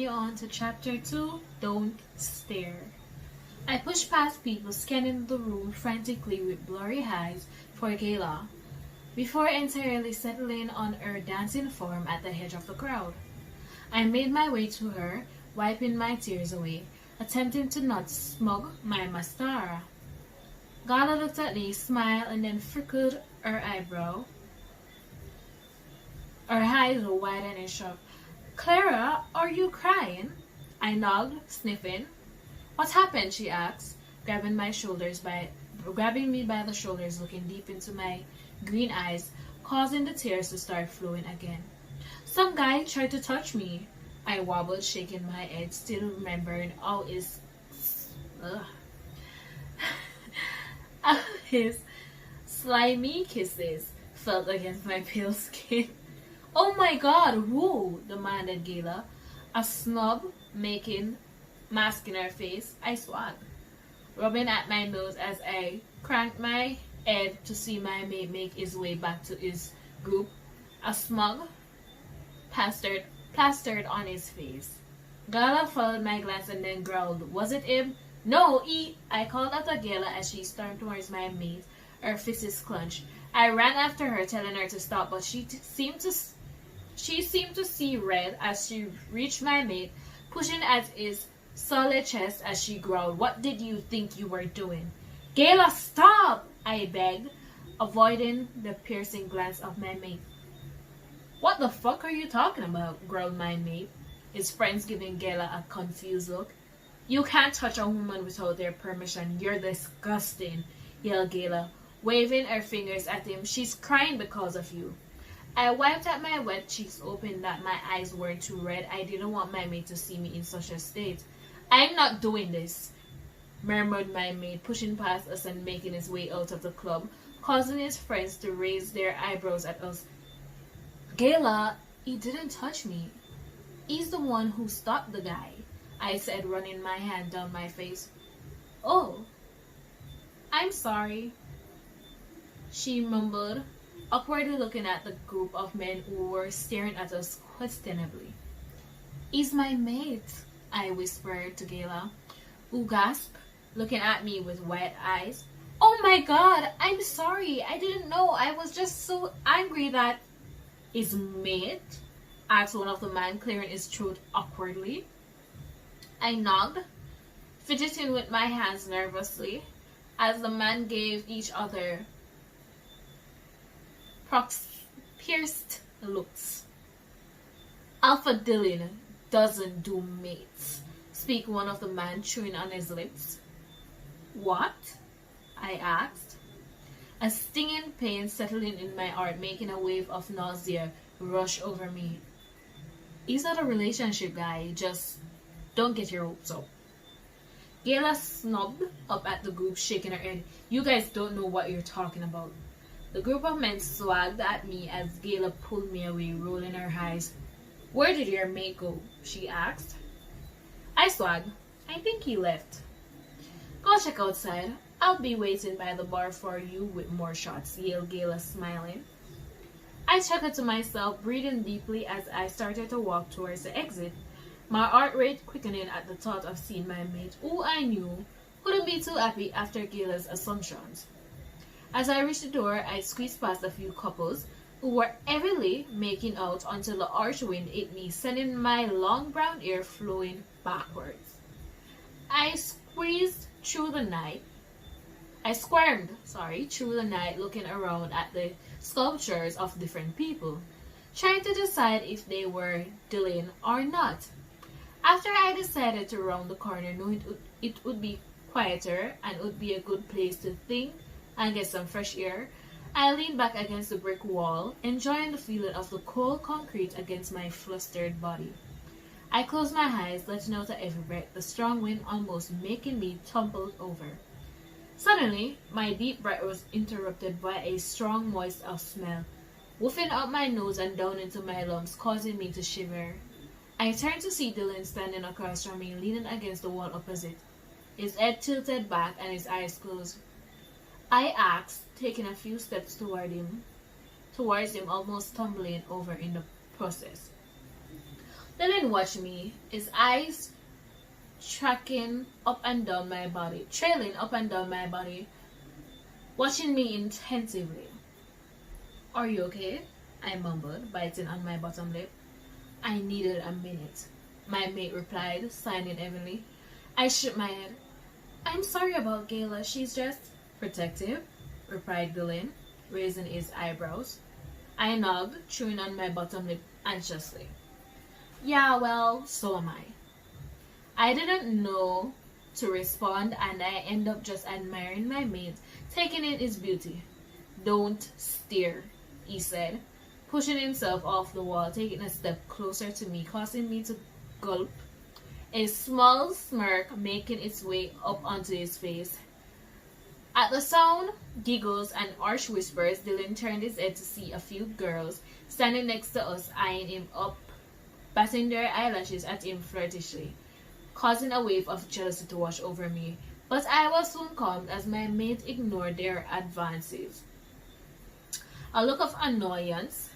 continue on to chapter 2, Don't Stare. I pushed past people scanning the room frantically with blurry eyes for Gayla, before entirely settling on her dancing form at the edge of the crowd. I made my way to her, wiping my tears away, attempting to not smug my mascara. Gala looked at me, smiled, and then freckled her eyebrow. Her eyes were wide and in shock. "Clara, are you crying?" I nodded, sniffing. "What happened?" she asked, grabbing me by the shoulders, looking deep into my green eyes, causing the tears to start flowing again. "Some guy tried to touch me." I wobbled, shaking my head, still remembering all his slimy kisses felt against my pale skin. "Oh my god, who?" demanded Gayla, a snub masking her face. I swung, rubbing at my nose as I cranked my head to see my mate make his way back to his group, a smug plastered on his face. Gala followed my glance and then growled, "Was it him?" "No, he—" I called out to Gala as she stormed towards my mate, her fists clenched. I ran after her, telling her to stop, but she seemed to see red as she reached my mate, pushing at his solid chest as she growled, "What did you think you were doing?" "Gayla, stop!" I begged, avoiding the piercing glance of my mate. "What the fuck are you talking about?" growled my mate, his friends giving Gayla a confused look. "You can't touch a woman without their permission. You're disgusting," yelled Gayla, waving her fingers at him. "She's crying because of you." I wiped at my wet cheeks, hoping that my eyes weren't too red. I didn't want my mate to see me in such a state. "I'm not doing this," murmured my mate, pushing past us and making his way out of the club, causing his friends to raise their eyebrows at us. "Gayla, he didn't touch me. He's the one who stopped the guy," I said, running my hand down my face. "Oh, I'm sorry," she mumbled, awkwardly looking at the group of men who were staring at us questionably. "He's my mate," I whispered to Gayla, who gasped, looking at me with wide eyes. "Oh my god, I'm sorry. I didn't know. I was just so angry that—" "His mate?" asked one of the men, clearing his throat awkwardly. I nodded, fidgeting with my hands nervously, as the men gave each other pierced looks. "Alpha Dylan doesn't do mates," speak one of the men, chewing on his lips. "What?" I asked, a stinging pain settling in my heart, making a wave of nausea rush over me. "He's not a relationship guy, just don't get your hopes up." Gayla snubbed up at the group, shaking her head. "You guys don't know what you're talking about." The group of men swagged at me as Gayla pulled me away, rolling her eyes. "Where did your mate go?" she asked. I swagged. "I think he left." "Go check outside. I'll be waiting by the bar for you with more shots," yelled Gayla, smiling. I chuckled to myself, breathing deeply as I started to walk towards the exit, my heart rate quickening at the thought of seeing my mate, who I knew couldn't be too happy after Gayla's assumptions. As I reached the door, I squeezed past a few couples who were heavily making out until the harsh wind hit me, sending my long brown hair flowing backwards. I squirmed through the night, looking around at the sculptures of different people, trying to decide if they were Dylan or not. After I decided to round the corner, knowing it would be quieter and would be a good place to think and get some fresh air, I leaned back against the brick wall, enjoying the feeling of the cold concrete against my flustered body. I closed my eyes, letting out a heavy breath, the strong wind almost making me tumble over. Suddenly, my deep breath was interrupted by a strong, moist smell, wafting out my nose and down into my lungs, causing me to shiver. I turned to see Dylan standing across from me, leaning against the wall opposite, his head tilted back and his eyes closed. I asked, taking a few steps towards him, almost stumbling over in the process. Dylan watched me, his eyes trailing up and down my body, watching me intensively. Are you okay? I mumbled, biting on my bottom lip. I needed a minute, my mate replied, sighing heavily. I shook my head. I'm sorry about Gayla, she's just protective, replied Dylan, raising his eyebrows. I nodded, chewing on my bottom lip anxiously. Yeah, well, so am I. I didn't know to respond, and I ended up just admiring my mate, taking in his beauty. Don't stare, he said, pushing himself off the wall, taking a step closer to me, causing me to gulp, a small smirk making its way up onto his face. At the sound, giggles, and harsh whispers, Dylan turned his head to see a few girls standing next to us, eyeing him up, batting their eyelashes at him flirtishly, causing a wave of jealousy to wash over me. But I was soon calmed as my mate ignored their advances. A look of annoyance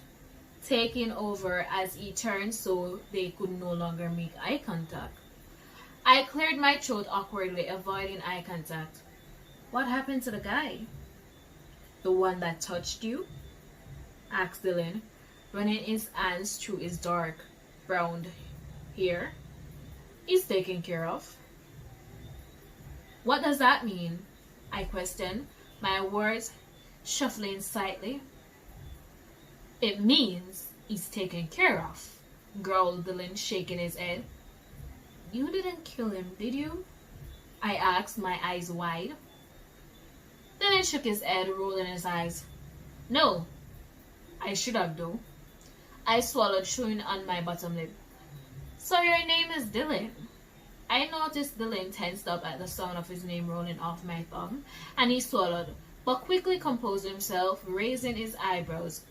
taking over as he turned so they could no longer make eye contact. I cleared my throat awkwardly, avoiding eye contact. What happened to the guy? The one that touched you? Asked Dylan, running his hands through his dark, brown hair. He's taken care of. What does that mean? I questioned, my words shuffling slightly. It means he's taken care of, growled Dylan, shaking his head. You didn't kill him, did you? I asked, my eyes wide. Dylan shook his head, rolling his eyes. No. I should have, though. I swallowed, chewing on my bottom lip. So your name is Dylan? I noticed Dylan tensed up at the sound of his name rolling off my tongue, and he swallowed, but quickly composed himself, raising his eyebrows.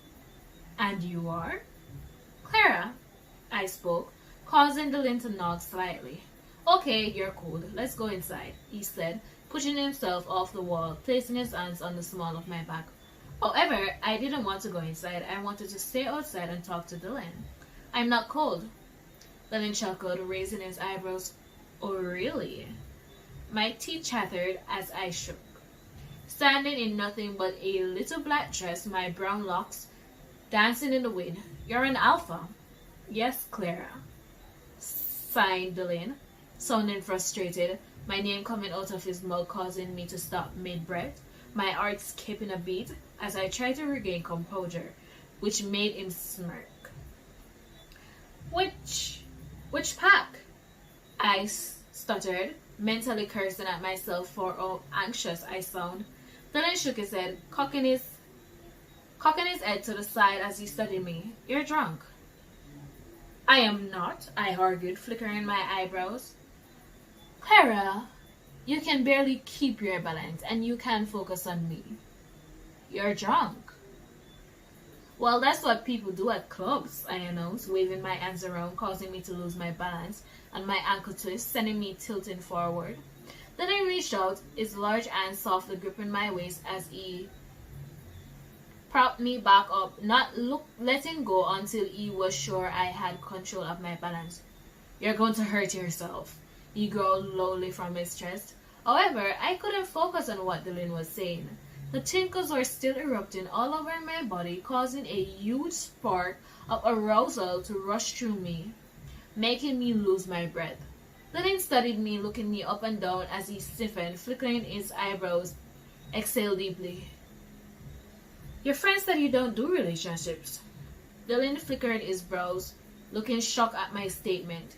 And you are? Clara, I spoke, causing Dylan to nod slightly. Okay, you're cold. Let's go inside, he said, pushing himself off the wall, placing his hands on the small of my back. However, I didn't want to go inside. I wanted to stay outside and talk to Dylan. I'm not cold. Dylan chuckled, raising his eyebrows. Oh, really? My teeth chattered as I shook. Standing in nothing but a little black dress, my brown locks dancing in the wind. You're an alpha. Yes, Clara, sighed Dylan, sounding frustrated, my name coming out of his mouth causing me to stop mid-breath, my heart skipping a beat as I tried to regain composure, which made him smirk. Which pack? I stuttered, mentally cursing at myself for how anxious I sound. Dylan shook his head, cocking his head to the side as he studied me. You're drunk. I am not, I argued, flickering my eyebrows. Clara, you can barely keep your balance, and you can't focus on me. You're drunk. Well, that's what people do at clubs, I announced, waving my hands around, causing me to lose my balance, and my ankle twist, sending me tilting forward. Then I reached out, his large hand softly gripping my waist as he propped me back up, not letting go until he was sure I had control of my balance. You're going to hurt yourself, he growled loudly from his chest. However, I couldn't focus on what Dylan was saying. The tingles were still erupting all over my body, causing a huge spark of arousal to rush through me, making me lose my breath. Dylan studied me, looking me up and down as he stiffened, flickering his eyebrows, exhaled deeply. Your friend said you don't do relationships. Dylan flickered his brows, looking shocked at my statement.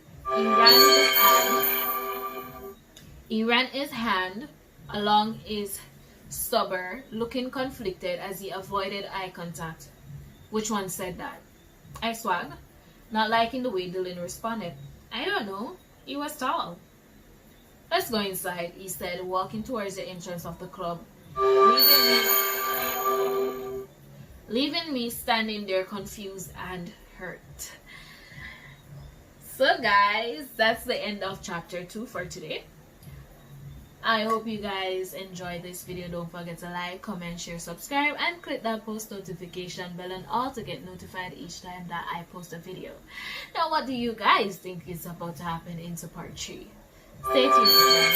He ran his hand along his stubber, looking conflicted as he avoided eye contact. Which one said that? I swagged, not liking the way Dylan responded. I don't know. He was tall. Let's go inside, he said, walking towards the entrance of the club, leaving me standing there confused and hurt. So guys, that's the end of chapter 2 for today. I hope you guys enjoyed this video. Don't forget to like, comment, share, subscribe, and click that post notification bell and all to get notified each time that I post a video. Now, what do you guys think is about to happen into part 3? Stay tuned.